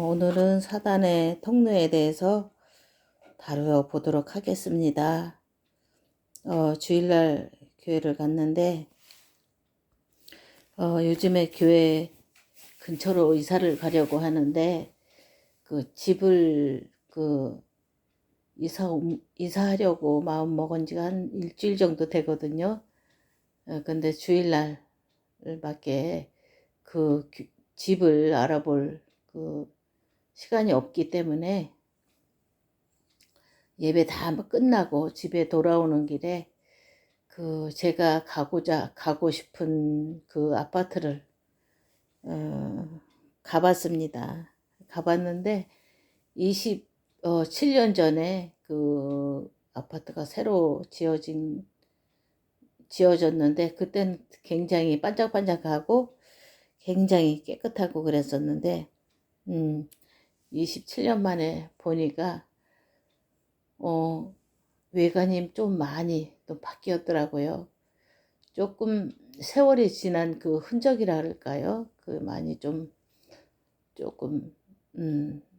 오늘은 사단의 통로에 대해서 다루어 보도록 하겠습니다. 주일날 교회를 갔는데 요즘에 교회 근처로 이사를 가려고 하는데 그 집을 이사하려고 마음 먹은 지가 한 일주일 정도 되거든요. 근데 주일날 밖에 집을 알아볼 시간이 없기 때문에 예배 다 끝나고 집에 돌아오는 길에 제가 가고 싶은 그 아파트를 가봤습니다. 가봤는데 27년 전에 그 아파트가 새로 지어졌는데 그땐 굉장히 반짝반짝하고 굉장히 깨끗하고 그랬었는데 27년 만에 보니까 외관이 좀 많이 또 바뀌었더라고요. 조금 세월이 지난 그 흔적이라 할까요? 많이 조금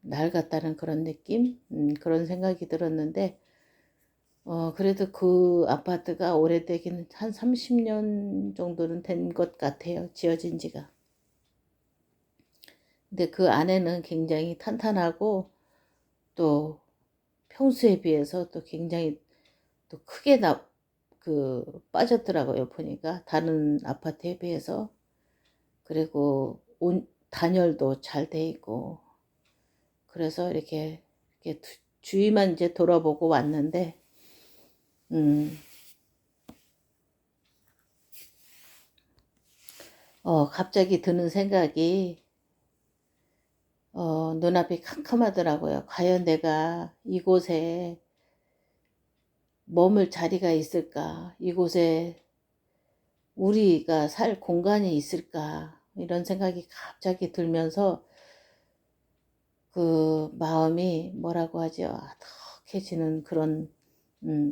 낡았다는 그런 느낌? 그런 생각이 들었는데 그래도 그 아파트가 오래되긴 한 30년 정도는 된 것 같아요. 지어진 지가. 근데 그 안에는 굉장히 탄탄하고 또 평소에 비해서 또 굉장히 또 크게 빠졌더라고요. 보니까 다른 아파트에 비해서. 그리고 단열도 잘 돼 있고 그래서 이렇게 주위만 이제 돌아보고 왔는데 갑자기 드는 생각이 눈앞이 캄캄하더라고요. 과연 내가 이곳에 머물 자리가 있을까? 이곳에 우리가 살 공간이 있을까? 이런 생각이 갑자기 들면서 마음이 뭐라고 하죠? 아득해지는 그런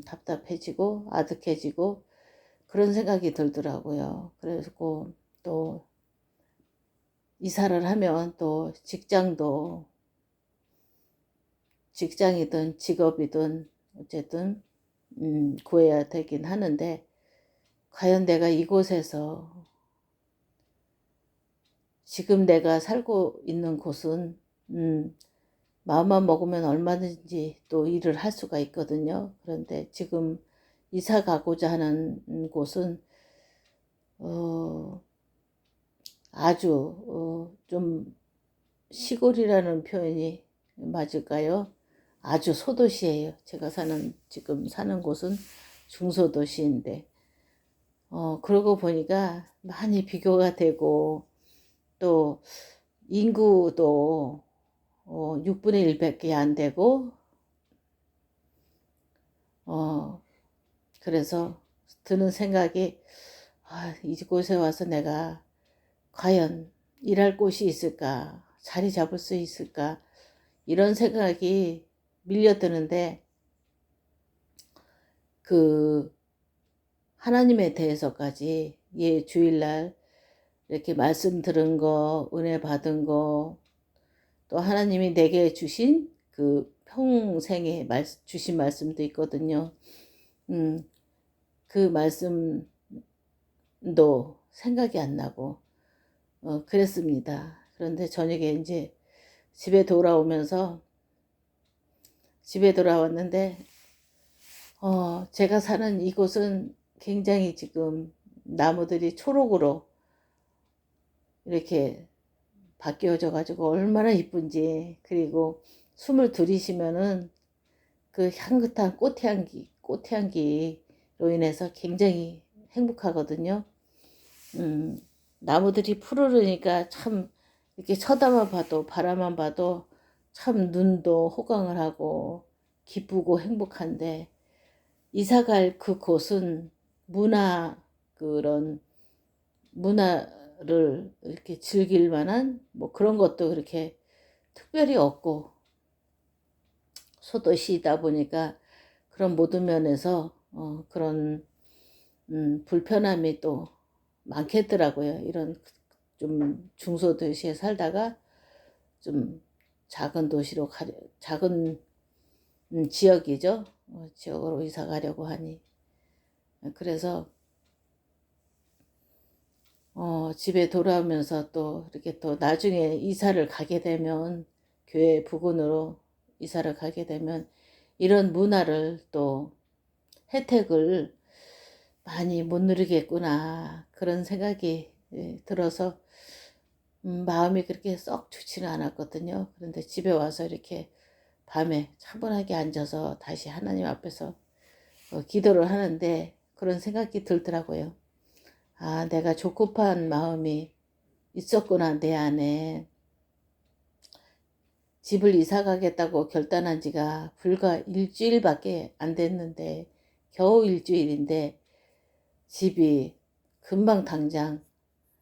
답답해지고 아득해지고 그런 생각이 들더라고요. 그래서 또 이사를 하면 또 직장이든 직업이든 어쨌든 구해야 되긴 하는데 과연 내가 이곳에서 지금 내가 살고 있는 곳은 마음만 먹으면 얼마든지 또 일을 할 수가 있거든요. 그런데 지금 이사 가고자 하는 곳은 아주 좀 시골이라는 표현이 맞을까요? 아주 소도시예요. 제가 지금 사는 곳은 중소도시인데 그러고 보니까 많이 비교가 되고 또 인구도 6분의 1밖에 안 되고 그래서 드는 생각이 이곳에 와서 내가 과연 일할 곳이 있을까? 자리 잡을 수 있을까? 이런 생각이 밀려드는데 하나님에 대해서까지 주일날 이렇게 말씀 들은 거, 은혜 받은 거, 또 하나님이 내게 주신 평생에 주신 말씀도 있거든요. 그 말씀도 생각이 안 나고 그랬습니다. 그런데 저녁에 이제 집에 돌아왔는데 제가 사는 이곳은 굉장히 지금 나무들이 초록으로 이렇게 바뀌어져 가지고 얼마나 이쁜지, 그리고 숨을 들이쉬면은 그 향긋한 꽃향기로 인해서 굉장히 행복하거든요. 나무들이 푸르르니까 참 이렇게 쳐다만 봐도 바라만 봐도 참 눈도 호강을 하고 기쁘고 행복한데 이사갈 그곳은 그런 문화를 이렇게 즐길 만한 뭐 그런 것도 그렇게 특별히 없고 소도시이다 보니까 그런 모든 면에서 그런 불편함이 또 많겠더라고요. 이런 좀 중소도시에 살다가 좀 작은 도시로 작은 지역이죠. 지역으로 이사 가려고 하니. 그래서 집에 돌아오면서 또 이렇게 또 나중에 이사를 가게 되면, 교회 부근으로 이사를 가게 되면 이런 문화를 또 혜택을 많이 못 누리겠구나, 그런 생각이 들어서 마음이 그렇게 썩 좋지는 않았거든요. 그런데 집에 와서 이렇게 밤에 차분하게 앉아서 다시 하나님 앞에서 기도를 하는데 그런 생각이 들더라고요. 아, 내가 조급한 마음이 있었구나, 내 안에. 집을 이사 가겠다고 결단한 지가 불과 일주일밖에 안 됐는데, 겨우 일주일인데 집이 금방 당장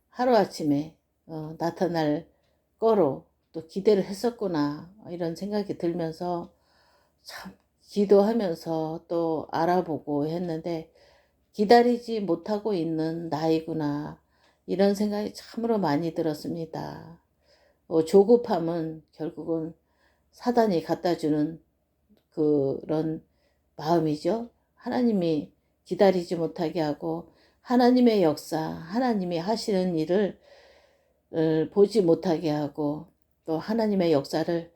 하루아침에 나타날 거로 또 기대를 했었구나, 이런 생각이 들면서 참 기도하면서 또 알아보고 했는데, 기다리지 못하고 있는 나이구나, 이런 생각이 참으로 많이 들었습니다. 조급함은 결국은 사단이 갖다주는 그런 마음이죠. 하나님이 기다리지 못하게 하고 하나님의 역사, 하나님이 하시는 일을 보지 못하게 하고 또 하나님의 역사를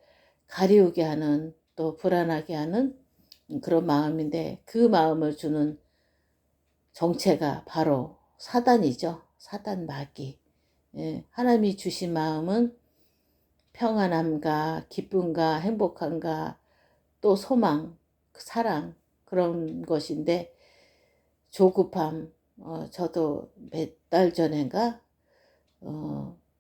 가리우게 하는, 또 불안하게 하는 그런 마음인데, 그 마음을 주는 정체가 바로 사단이죠. 사단 마귀. 하나님이 주신 마음은 평안함과 기쁨과 행복함과 또 소망, 사랑, 그런 것인데, 조급함, 저도 몇 달 전인가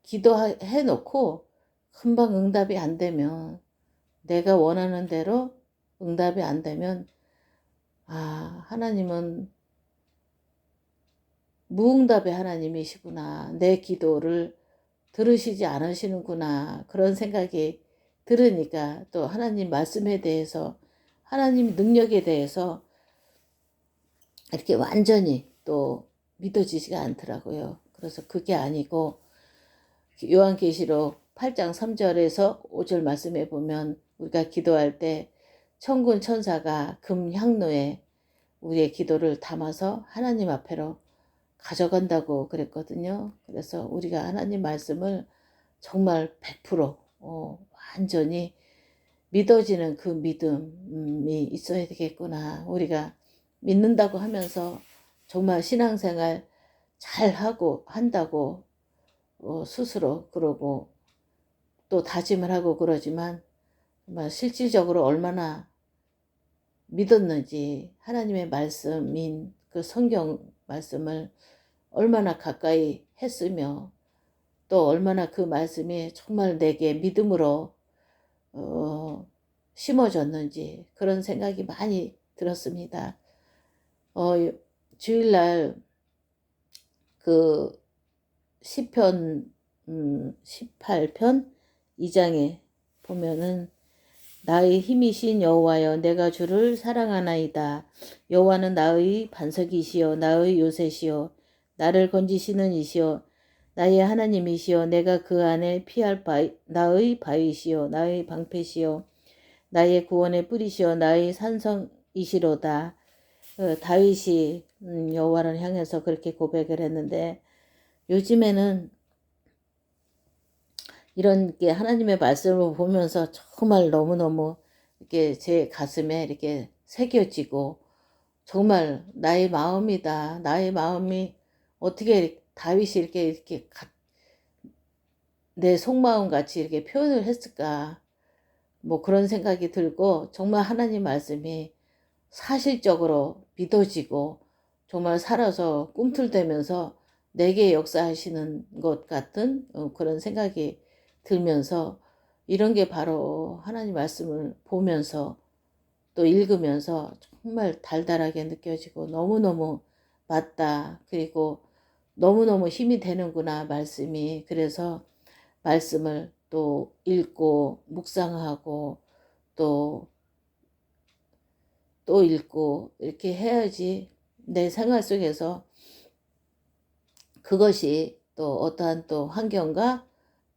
기도해 놓고 금방 응답이 안 되면, 내가 원하는 대로 응답이 안 되면, 아, 하나님은 무응답의 하나님이시구나, 내 기도를 들으시지 않으시는구나, 그런 생각이 들으니까 또 하나님 말씀에 대해서, 하나님 능력에 대해서 이렇게 완전히 또 믿어지지가 않더라고요. 그래서 그게 아니고, 요한계시록 8장 3절에서 5절 말씀에 보면, 우리가 기도할 때 천군 천사가 금 향로에 우리의 기도를 담아서 하나님 앞으로 가져간다고 그랬거든요. 그래서 우리가 하나님 말씀을 정말 100% 완전히 믿어지는 그 믿음이 있어야 되겠구나. 우리가 믿는다고 하면서 정말 신앙생활 잘하고 한다고 스스로 그러고 또 다짐을 하고 그러지만, 정말 실질적으로 얼마나 믿었는지, 하나님의 말씀인 그 성경 말씀을 얼마나 가까이 했으며, 또 얼마나 그 말씀이 정말 내게 믿음으로 심어졌는지, 그런 생각이 많이 들었습니다. 주일날 그 시편 18편 2장에 보면은, 나의 힘이신 여호와여, 내가 주를 사랑하나이다. 여호와는 나의 반석이시요 나의 요새시요 나를 건지시는 이시요 나의 하나님이시요 내가 그 안에 피할 나의 바위시요 나의 방패시요 나의 구원의 뿌리시요 나의 산성이시로다. 다윗이 여호와를 향해서 그렇게 고백을 했는데, 요즘에는 이런 게 하나님의 말씀을 보면서 정말 너무너무 이렇게 제 가슴에 이렇게 새겨지고, 정말 나의 마음이다, 나의 마음이 어떻게 다윗이 이렇게 내 속마음 같이 이렇게 표현을 했을까, 뭐 그런 생각이 들고, 정말 하나님 말씀이 사실적으로 믿어지고 정말 살아서 꿈틀대면서 내게 역사하시는 것 같은 그런 생각이 들면서, 이런 게 바로 하나님 말씀을 보면서 또 읽으면서 정말 달달하게 느껴지고, 너무너무 맞다, 그리고 너무너무 힘이 되는구나, 말씀이. 그래서 말씀을 또 읽고 묵상하고 또 읽고 이렇게 해야지 내 생활 속에서 그것이 또 어떠한 또 환경과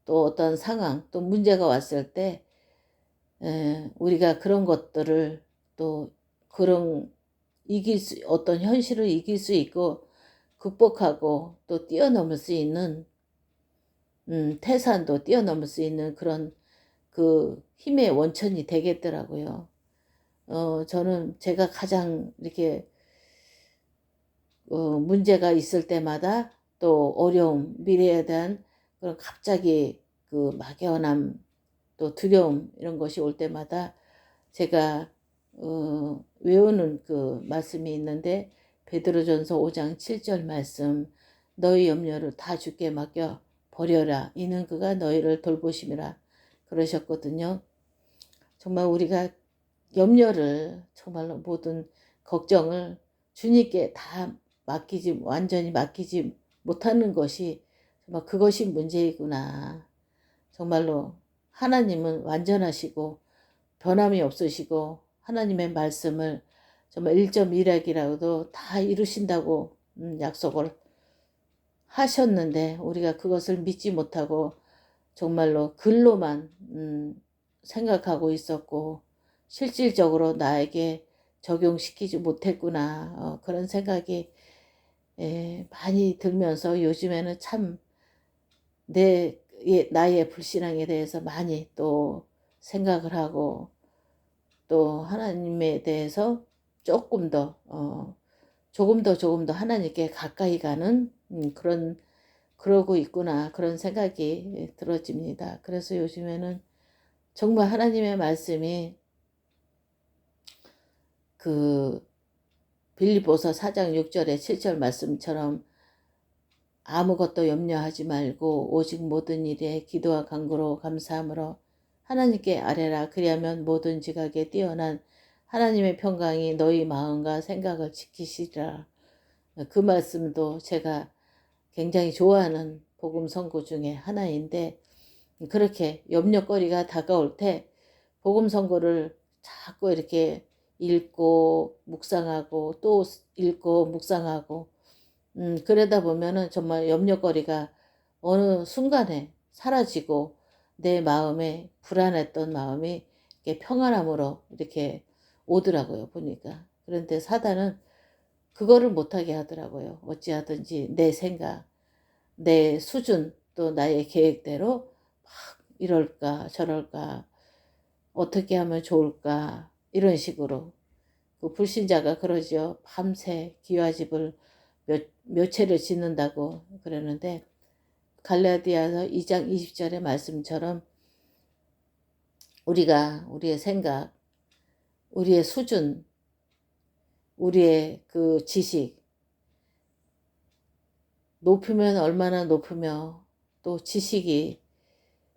또 어떤 상황, 또 문제가 왔을 때 우리가 그런 것들을 또 그런 어떤 현실을 이길 수 있고 극복하고 또 뛰어넘을 수 있는 태산도 뛰어넘을 수 있는 그런 그 힘의 원천이 되겠더라고요. 저는 제가 가장 이렇게 문제가 있을 때마다 또 어려움, 미래에 대한 그런 갑자기 그 막연함, 또 두려움 이런 것이 올 때마다 제가 외우는 그 말씀이 있는데 베드로전서 5장 7절 말씀 너희 염려를 다 주께 맡겨 버려라 이는 그가 너희를 돌보심이라 그러셨거든요. 정말 우리가 염려를 정말로 모든 걱정을 주님께 다 완전히 맡기지 못하는 것이 정말 그것이 문제이구나. 정말로 하나님은 완전하시고 변함이 없으시고 하나님의 말씀을 정말 1.1핵이라도 다 이루신다고 약속을 하셨는데 우리가 그것을 믿지 못하고 정말로 글로만 생각하고 있었고 실질적으로 나에게 적용시키지 못했구나. 그런 생각이 많이 들면서 요즘에는 참 나의 불신앙에 대해서 많이 또 생각을 하고 또 하나님에 대해서 조금 더 조금 더 하나님께 가까이 가는 그러고 있구나 그런 생각이 들어집니다. 그래서 요즘에는 정말 하나님의 말씀이 그 빌립보서 4장 6절에 7절 말씀처럼 아무것도 염려하지 말고 오직 모든 일에 기도와 간구로 감사함으로 하나님께 아뢰라. 그리하면 모든 지각에 뛰어난 하나님의 평강이 너희 마음과 생각을 지키시리라. 그 말씀도 제가 굉장히 좋아하는 복음 선고 중에 하나인데 그렇게 염려거리가 다가올 때 복음 선고를 자꾸 이렇게 읽고 묵상하고 또 읽고 묵상하고 그러다 보면은 정말 염려거리가 어느 순간에 사라지고 내 마음에 불안했던 마음이 이렇게 평안함으로 이렇게 오더라고요, 보니까. 그런데 사단은 그거를 못하게 하더라고요. 어찌하든지 내 생각, 내 수준, 또 나의 계획대로 막 이럴까 저럴까 어떻게 하면 좋을까 이런 식으로 그 불신자가 그러죠. 밤새 기와집을 몇 채를 짓는다고 그러는데 갈라디아서 2장 20절의 말씀처럼 우리의 생각, 우리의 수준, 우리의 그 지식 높으면 얼마나 높으며 또 지식이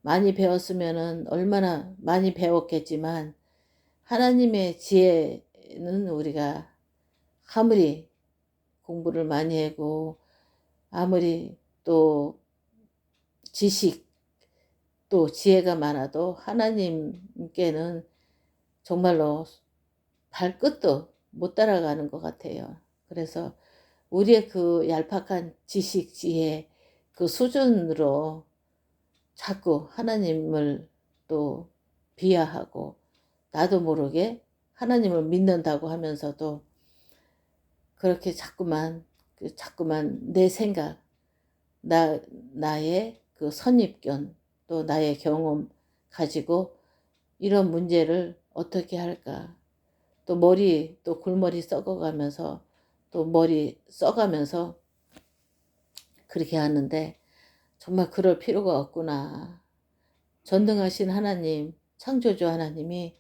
많이 배웠으면은 얼마나 많이 배웠겠지만 하나님의 지혜는 우리가 아무리 공부를 많이 하고 아무리 또 지식 또 지혜가 많아도 하나님께는 정말로 발끝도 못 따라가는 것 같아요. 그래서 우리의 그 얄팍한 지식, 지혜 그 수준으로 자꾸 하나님을 또 비하하고 나도 모르게 하나님을 믿는다고 하면서도 그렇게 자꾸만 내 생각, 나의 그 선입견 또 나의 경험 가지고 이런 문제를 어떻게 할까? 또 또 골머리 썩어가면서 또 머리 써가면서 그렇게 하는데 정말 그럴 필요가 없구나. 전능하신 하나님, 창조주 하나님이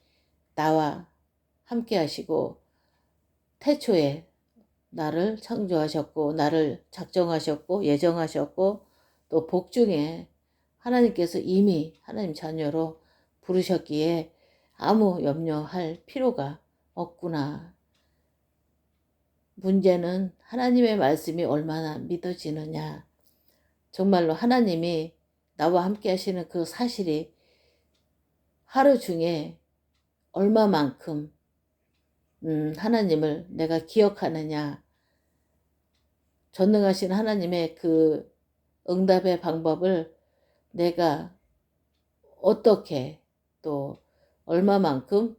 나와 함께 하시고 태초에 나를 창조하셨고 나를 작정하셨고 예정하셨고 또 복중에 하나님께서 이미 하나님 자녀로 부르셨기에 아무 염려할 필요가 없구나. 문제는 하나님의 말씀이 얼마나 믿어지느냐. 정말로 하나님이 나와 함께 하시는 그 사실이 하루 중에 얼마만큼 하나님을 내가 기억하느냐. 전능하신 하나님의 그 응답의 방법을 내가 어떻게 또 얼마만큼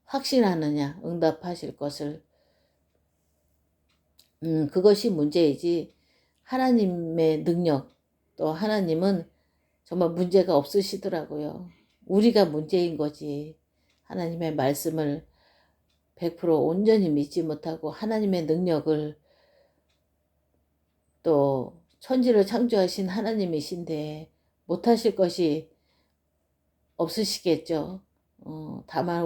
확신하느냐, 응답하실 것을. 그것이 문제이지 하나님의 능력, 또 하나님은 정말 문제가 없으시더라고요. 우리가 문제인 거지. 하나님의 말씀을 100% 온전히 믿지 못하고 하나님의 능력을, 또 천지를 창조하신 하나님이신데 못하실 것이 없으시겠죠. 다만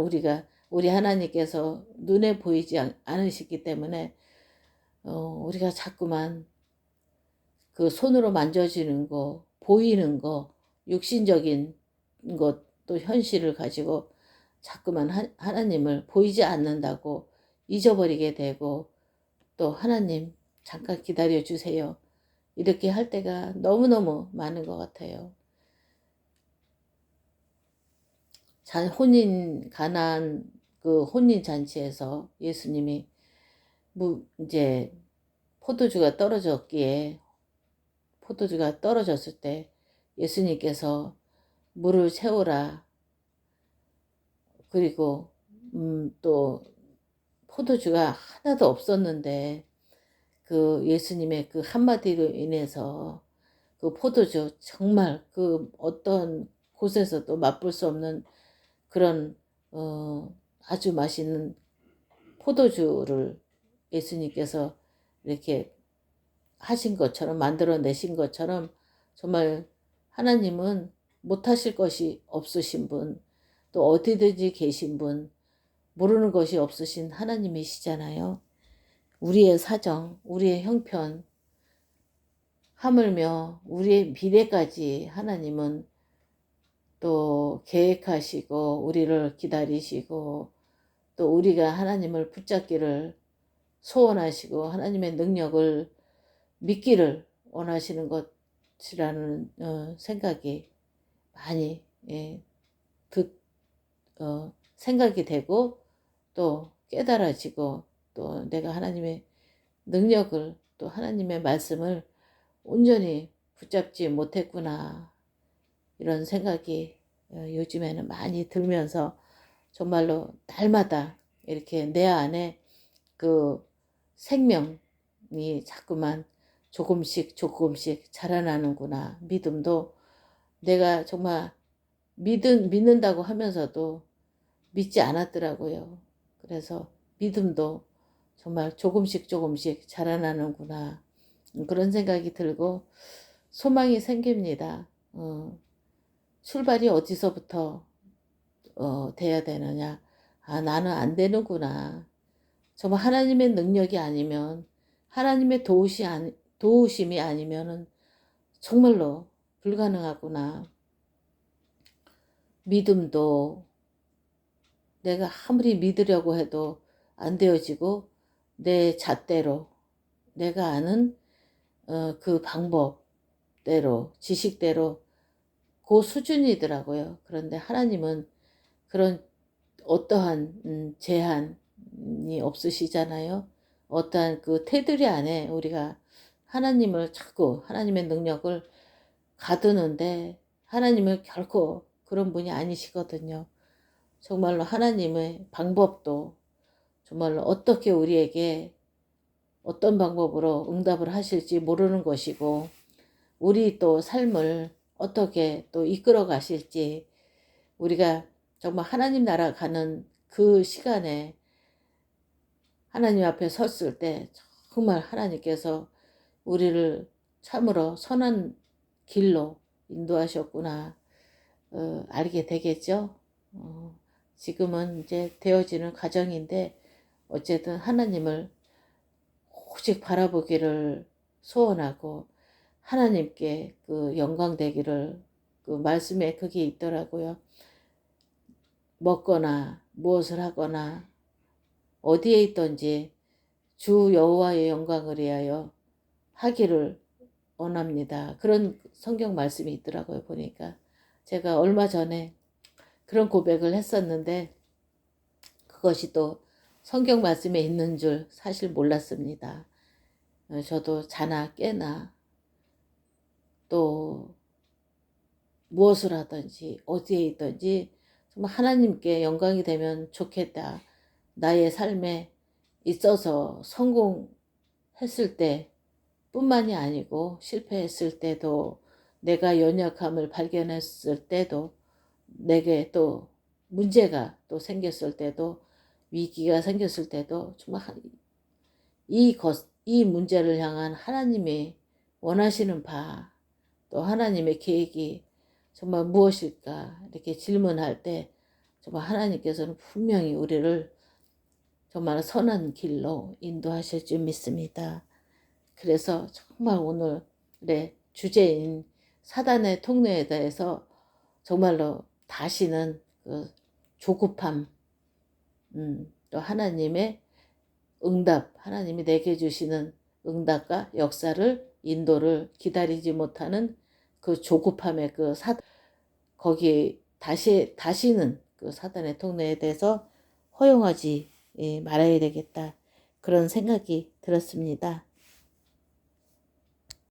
우리 하나님께서 눈에 보이지 않으시기 때문에 우리가 자꾸만 그 손으로 만져지는 거, 보이는 거, 육신적인 것, 또 현실을 가지고 자꾸만 하나님을 보이지 않는다고 잊어버리게 되고, 또 하나님 잠깐 기다려 주세요, 이렇게 할 때가 너무너무 많은 것 같아요. 혼인 가난 그 혼인 잔치에서 예수님이 이제 포도주가 떨어졌을 때 예수님께서 물을 채우라, 그리고 또 포도주가 하나도 없었는데 그 예수님의 그 한마디로 인해서 그 포도주, 정말 그 어떤 곳에서도 맛볼 수 없는 그런 아주 맛있는 포도주를 예수님께서 이렇게 하신 것처럼, 만들어내신 것처럼, 정말 하나님은 못하실 것이 없으신 분, 또 어디든지 계신 분, 모르는 것이 없으신 하나님이시잖아요. 우리의 사정, 우리의 형편, 하물며 우리의 미래까지 하나님은 또 계획하시고 우리를 기다리시고, 또 우리가 하나님을 붙잡기를 소원하시고 하나님의 능력을 믿기를 원하시는 것이라는 생각이 많이 생각이 되고, 또 깨달아지고, 또 내가 하나님의 능력을, 또 하나님의 말씀을 온전히 붙잡지 못했구나, 이런 생각이 요즘에는 많이 들면서 정말로 날마다 이렇게 내 안에 그 생명이 자꾸만 조금씩 조금씩 자라나는구나. 믿음도 내가 정말 믿는다고 하면서도 믿지 않았더라고요. 그래서 믿음도 정말 조금씩 조금씩 자라나는구나, 그런 생각이 들고 소망이 생깁니다. 출발이 어디서부터 돼야 되느냐. 나는 안 되는구나. 정말 하나님의 능력이 아니면, 하나님의 도우심이 아니면은 정말로 불가능하구나. 믿음도 내가 아무리 믿으려고 해도 안 되어지고, 내 잣대로, 내가 아는 그 방법대로, 지식대로 그 수준이더라고요. 그런데 하나님은 그런 어떠한 제한이 없으시잖아요. 어떠한 그 테두리 안에 우리가 하나님을 자꾸, 하나님의 능력을 가두는데, 하나님은 결코 그런 분이 아니시거든요. 정말로 하나님의 방법도 정말로 어떻게 우리에게 어떤 방법으로 응답을 하실지 모르는 것이고, 우리 또 삶을 어떻게 또 이끌어 가실지, 우리가 정말 하나님 나라 가는 그 시간에 하나님 앞에 섰을 때 정말 하나님께서 우리를 참으로 선한 길로 인도하셨구나, 알게 되겠죠. 지금은 이제 되어지는 과정인데, 어쨌든 하나님을 오직 바라보기를 소원하고, 하나님께 그 영광 되기를, 그 말씀에 그게 있더라고요. 먹거나 무엇을 하거나 어디에 있든지 주 여호와의 영광을 위하여 하기를 원합니다. 그런 성경 말씀이 있더라고요. 보니까 제가 얼마 전에 그런 고백을 했었는데, 그것이 또 성경 말씀에 있는 줄 사실 몰랐습니다. 저도 자나 깨나 또 무엇을 하든지 어디에 있든지 정말 하나님께 영광이 되면 좋겠다. 나의 삶에 있어서 성공했을 때 뿐만이 아니고 실패했을 때도, 내가 연약함을 발견했을 때도, 내게 또 문제가 또 생겼을 때도, 위기가 생겼을 때도 정말 이 문제를 향한 하나님의 원하시는 바, 또 하나님의 계획이 정말 무엇일까 이렇게 질문할 때 정말 하나님께서는 분명히 우리를 정말 선한 길로 인도하실 줄 믿습니다. 그래서 정말 오늘의 주제인 사단의 통로에 대해서 정말로 다시는 그 조급함, 또 하나님의 응답, 하나님이 내게 주시는 응답과 역사를, 인도를 기다리지 못하는 그 조급함의 거기에 다시는 그 사단의 통로에 대해서 허용하지 말아야 되겠다. 그런 생각이 들었습니다.